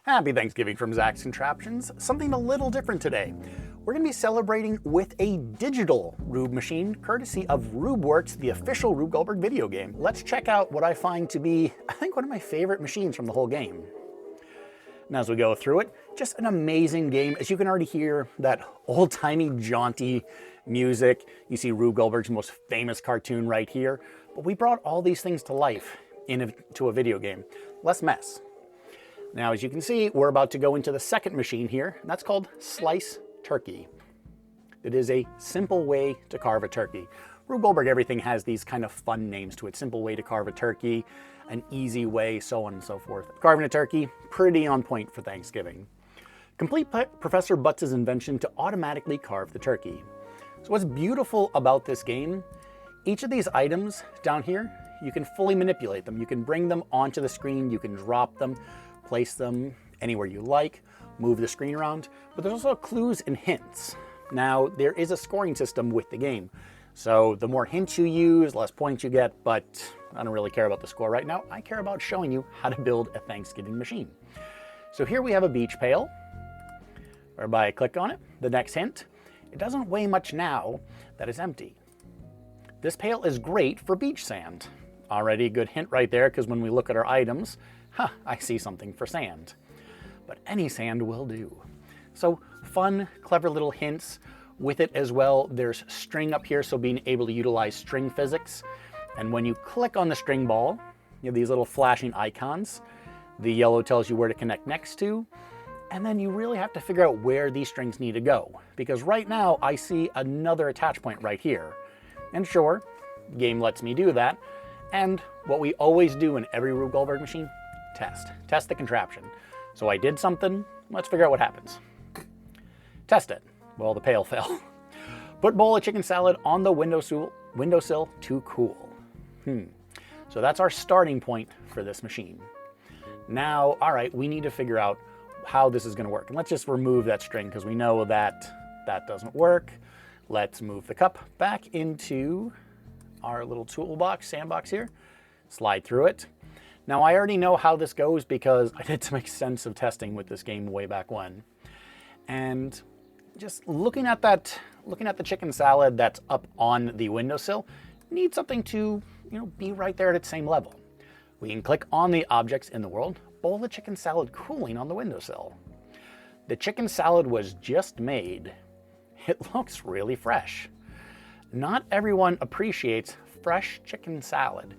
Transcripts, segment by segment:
Happy Thanksgiving from Zach's Contraptions. Something a little different today. We're going to be celebrating with a digital Rube machine, courtesy of Rube Works, the official Rube Goldberg video game. Let's check out what I find to be, I think, one of my favorite machines from the whole game. And as we go through it, just an amazing game. As you can already hear that old-timey, jaunty music. You see Rube Goldberg's most famous cartoon right here. But we brought all these things to life into a video game. Less mess. Now, as you can see, we're about to go into the second machine here, and that's called Slice Turkey. It is a simple way to carve a turkey. Rube Goldberg Everything has these kind of fun names to it. Simple way to carve a turkey, an easy way, so on and so forth. Carving a turkey, pretty on point for Thanksgiving. Complete Professor Butts' invention to automatically carve the turkey. So what's beautiful about this game, each of these items down here, you can fully manipulate them. You can bring them onto the screen, you can drop them, place them anywhere you like, move the screen around, but there's also clues and hints. Now, there is a scoring system with the game, so the more hints you use, less points you get, but I don't really care about the score right now. I care about showing you how to build a Thanksgiving machine. So here we have a beach pail, whereby I click on it. The next hint, it doesn't weigh much now that it's empty. This pail is great for beach sand. Already a good hint right there, because when we look at our items, I see something for sand. But any sand will do. So fun, clever little hints with it as well. There's string up here, so being able to utilize string physics. And when you click on the string ball, you have these little flashing icons. The yellow tells you where to connect next to. And then you really have to figure out where these strings need to go. Because right now I see another attach point right here. And sure, the game lets me do that. And what we always do in every Rube Goldberg machine, test the contraption. So I did something, let's figure out what happens. Test it. Well, the pail fell. Put bowl of chicken salad on the windowsill to cool. So that's our starting point for this machine. Now, all right, we need to figure out how this is going to work. And let's just remove that string because we know that that doesn't work. Let's move the cup back into our little toolbox, sandbox here. Slide through it. Now, I already know how this goes because I did some extensive testing with this game way back when. And just looking at the chicken salad that's up on the windowsill, need something to, be right there at its same level. We can click on the objects in the world, bowl of chicken salad cooling on the windowsill. The chicken salad was just made. It looks really fresh. Not everyone appreciates fresh chicken salad.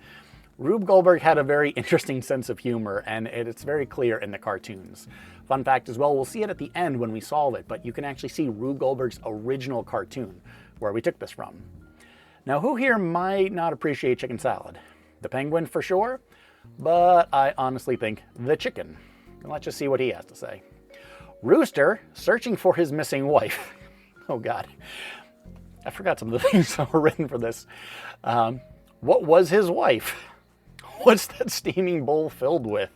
Rube Goldberg had a very interesting sense of humor, and it's very clear in the cartoons. Fun fact as well, we'll see it at the end when we solve it, but you can actually see Rube Goldberg's original cartoon, where we took this from. Now, who here might not appreciate chicken salad? The penguin for sure, but I honestly think the chicken. And let's just see what he has to say. Rooster searching for his missing wife. Oh God, I forgot some of the things that were written for this. What was his wife? What's that steaming bowl filled with?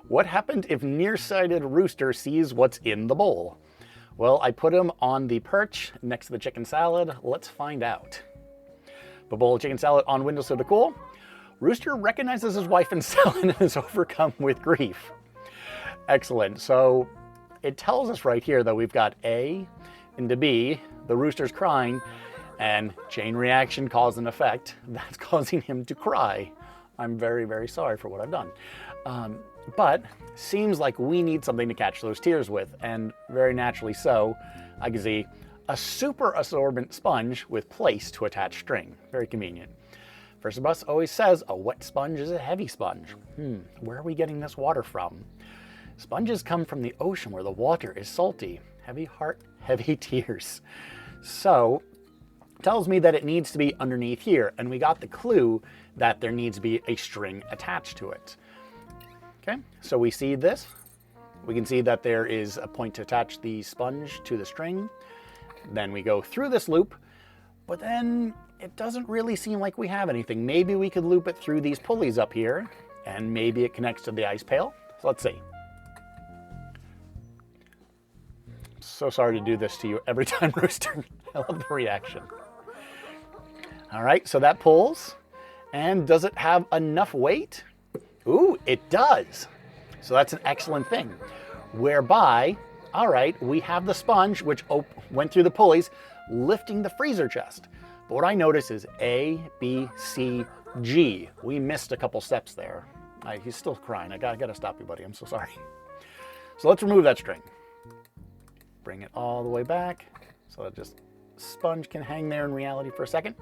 What happened if nearsighted rooster sees what's in the bowl? Well, I put him on the perch next to the chicken salad. Let's find out. The bowl of chicken salad on windowsill to cool. Rooster recognizes his wife and salad and is overcome with grief. Excellent. So it tells us right here that we've got A into B, the rooster's crying, and chain reaction, cause and effect. That's causing him to cry. I'm very, very sorry for what I've done. But seems like we need something to catch those tears with, and very naturally so, I can see a super absorbent sponge with place to attach string. Very convenient. First of us always says a wet sponge is a heavy sponge. Where are we getting this water from? Sponges come from the ocean where the water is salty. Heavy heart, heavy tears. So, tells me that it needs to be underneath here, and we got the clue that there needs to be a string attached to it. Okay, so we see this. We can see that there is a point to attach the sponge to the string. Then we go through this loop, but then it doesn't really seem like we have anything. Maybe we could loop it through these pulleys up here, and maybe it connects to the ice pail. So let's see. So sorry to do this to you every time, Rooster. I love the reaction. All right, so that pulls. And does it have enough weight? Ooh, it does. So that's an excellent thing. Whereby, all right, we have the sponge, which went through the pulleys, lifting the freezer chest. But what I notice is A, B, C, G. We missed a couple steps there. He's still crying. I gotta stop you, buddy. I'm so sorry. So let's remove that string. Bring it all the way back so that just sponge can hang there in reality for a second.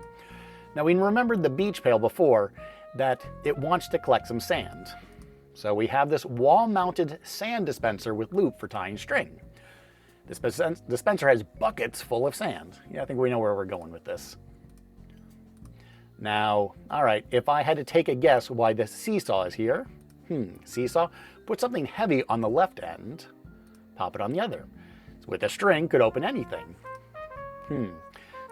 Now we remembered the beach pail before that it wants to collect some sand. So we have this wall-mounted sand dispenser with loop for tying string. This dispenser has buckets full of sand. Yeah, I think we know where we're going with this. Now, all right, if I had to take a guess why the seesaw is here, seesaw, put something heavy on the left end, pop it on the other. So with a string, could open anything.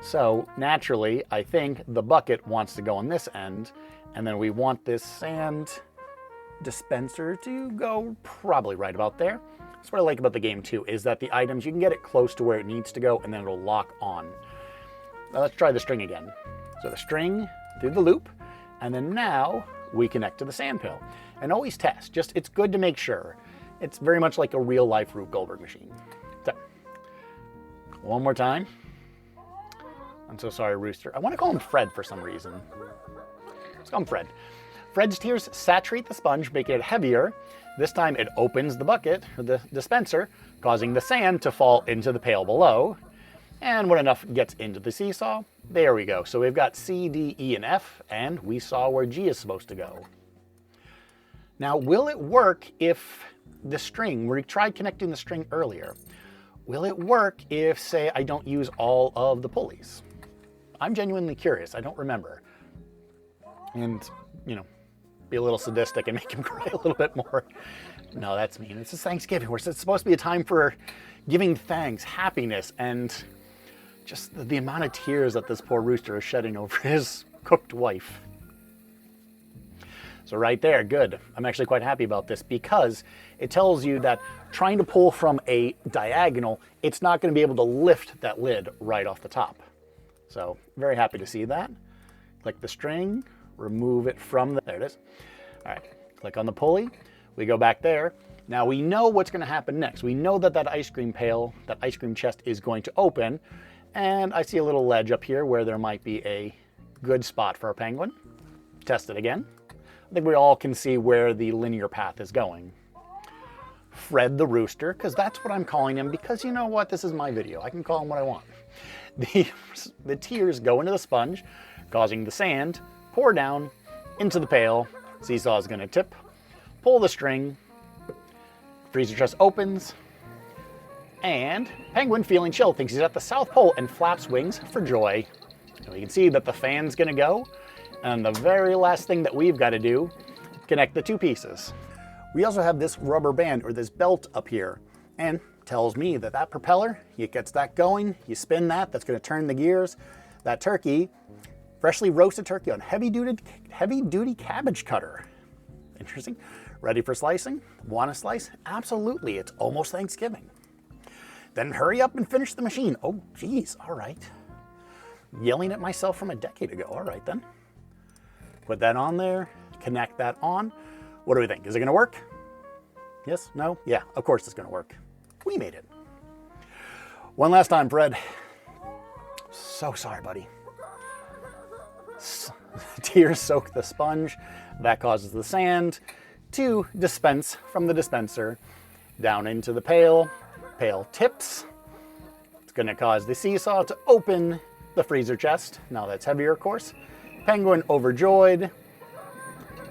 So naturally, I think the bucket wants to go on this end, and then we want this sand dispenser to go probably right about there. That's what I like about the game too, is that the items, you can get it close to where it needs to go and then it'll lock on. Now let's try the string again. So the string through the loop, and then now we connect to the sand pail. And always test, it's good to make sure. It's very much like a real life Rube Goldberg machine. So, one more time. I'm so sorry, Rooster. I want to call him Fred for some reason. Let's call him Fred. Fred's tears saturate the sponge, making it heavier. This time it opens the bucket, or the dispenser, causing the sand to fall into the pail below. And when enough gets into the seesaw, there we go. So we've got C, D, E, and F, and we saw where G is supposed to go. Now, will it work if the string, we tried connecting the string earlier, will it work if, say, I don't use all of the pulleys? I'm genuinely curious. I don't remember. And, be a little sadistic and make him cry a little bit more. No, that's mean. This is Thanksgiving. It's supposed to be a time for giving thanks, happiness, and just the amount of tears that this poor rooster is shedding over his cooked wife. So right there, good. I'm actually quite happy about this because it tells you that trying to pull from a diagonal, it's not going to be able to lift that lid right off the top. So very happy to see that. Click the string, remove it from there it is. All right, click on the pulley. We go back there. Now we know what's going to happen next. We know that that ice cream pail, that ice cream chest is going to open. And I see a little ledge up here where there might be a good spot for a penguin. Test it again. I think we all can see where the linear path is going. Fred the rooster, because that's what I'm calling him, because you know what? This is my video. I can call him what I want. The tears go into the sponge, causing the sand pour down into the pail. Seesaw is going to tip. Pull the string. Freezer chest opens. And penguin, feeling chill, thinks he's at the South Pole and flaps wings for joy. And we can see that the fan's going to go. And the very last thing that we've got to do, connect the two pieces. We also have this rubber band or this belt up here, and tells me that that propeller, it gets that going, you spin that, that's going to turn the gears. That turkey, freshly roasted turkey on heavy duty cabbage cutter. Interesting. Ready for slicing? Want to slice? Absolutely. It's almost Thanksgiving. Then hurry up and finish the machine. Oh, geez. All right. Yelling at myself from a decade ago. All right, then. Put that on there. Connect that on. What do we think? Is it going to work? Yes? No? Yeah, of course it's going to work. We made it. One last time, Fred. So sorry, buddy. Tears soak the sponge. That causes the sand to dispense from the dispenser down into the pail. Pail tips. It's going to cause the seesaw to open the freezer chest. Now that's heavier, of course. Penguin overjoyed.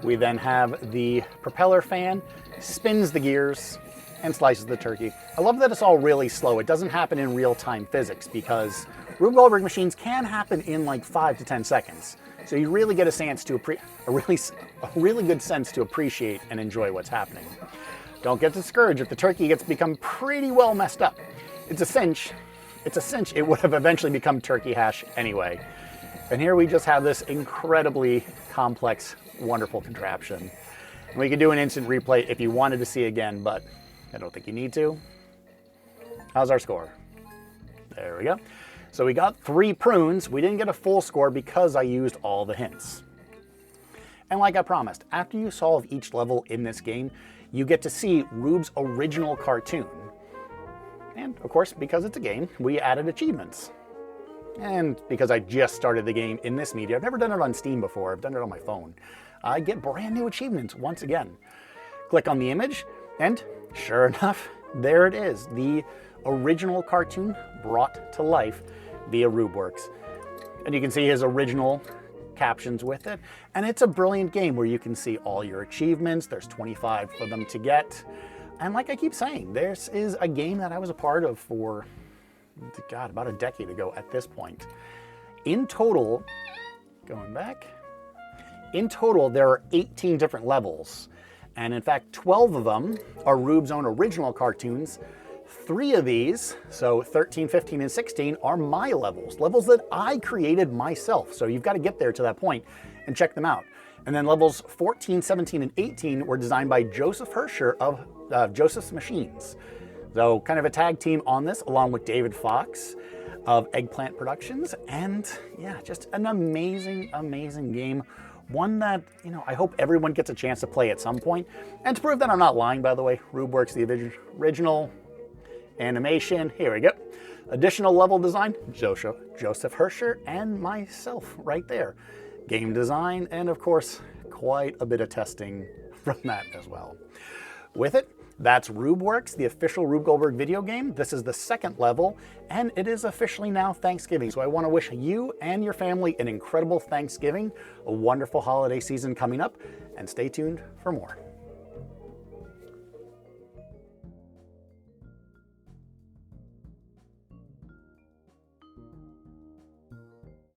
We then have the propeller fan, spins the gears, and slices the turkey. I love that it's all really slow. It doesn't happen in real-time physics because Rube Goldberg machines can happen in like 5 to 10 seconds. So you really get a chance to a really good sense to appreciate and enjoy what's happening. Don't get discouraged if the turkey gets become pretty well messed up. It's a cinch it would have eventually become turkey hash anyway. And here we just have this incredibly complex, wonderful contraption. And we could do an instant replay if you wanted to see again, but I don't think you need to. How's our score? There we go. So we got 3 prunes. We didn't get a full score because I used all the hints. And like I promised, after you solve each level in this game, you get to see Rube's original cartoon. And of course, because it's a game, we added achievements. And because I just started the game in this media, I've never done it on Steam before, I've done it on my phone, I get brand new achievements once again. Click on the image, and sure enough, there it is, the original cartoon brought to life via Rube Works. And you can see his original captions with it. And it's a brilliant game where you can see all your achievements. There's 25 for them to get. And like I keep saying, this is a game that I was a part of for, God, about a decade ago at this point. In total, going back, in total there are 18 different levels. And in fact, 12 of them are Rube's own original cartoons. 3 of these, so 13, 15, and 16, are my levels, levels that I created myself. So you've got to get there to that point and check them out. And then levels 14, 17, and 18 were designed by Joseph Herscher of Joseph's Machines. So kind of a tag team on this, along with David Fox of Eggplant Productions. And yeah, just an amazing, amazing game. One that, you know, I hope everyone gets a chance to play at some point. And to prove that I'm not lying, by the way, Rube Works, the original animation, here we go. Additional level design, Joseph Herscher and myself right there. Game design, and of course, quite a bit of testing from that as well. With it, that's Rube Works, the official Rube Goldberg video game. This is the 2nd level, and it is officially now Thanksgiving. So I want to wish you and your family an incredible Thanksgiving, a wonderful holiday season coming up, and stay tuned for more.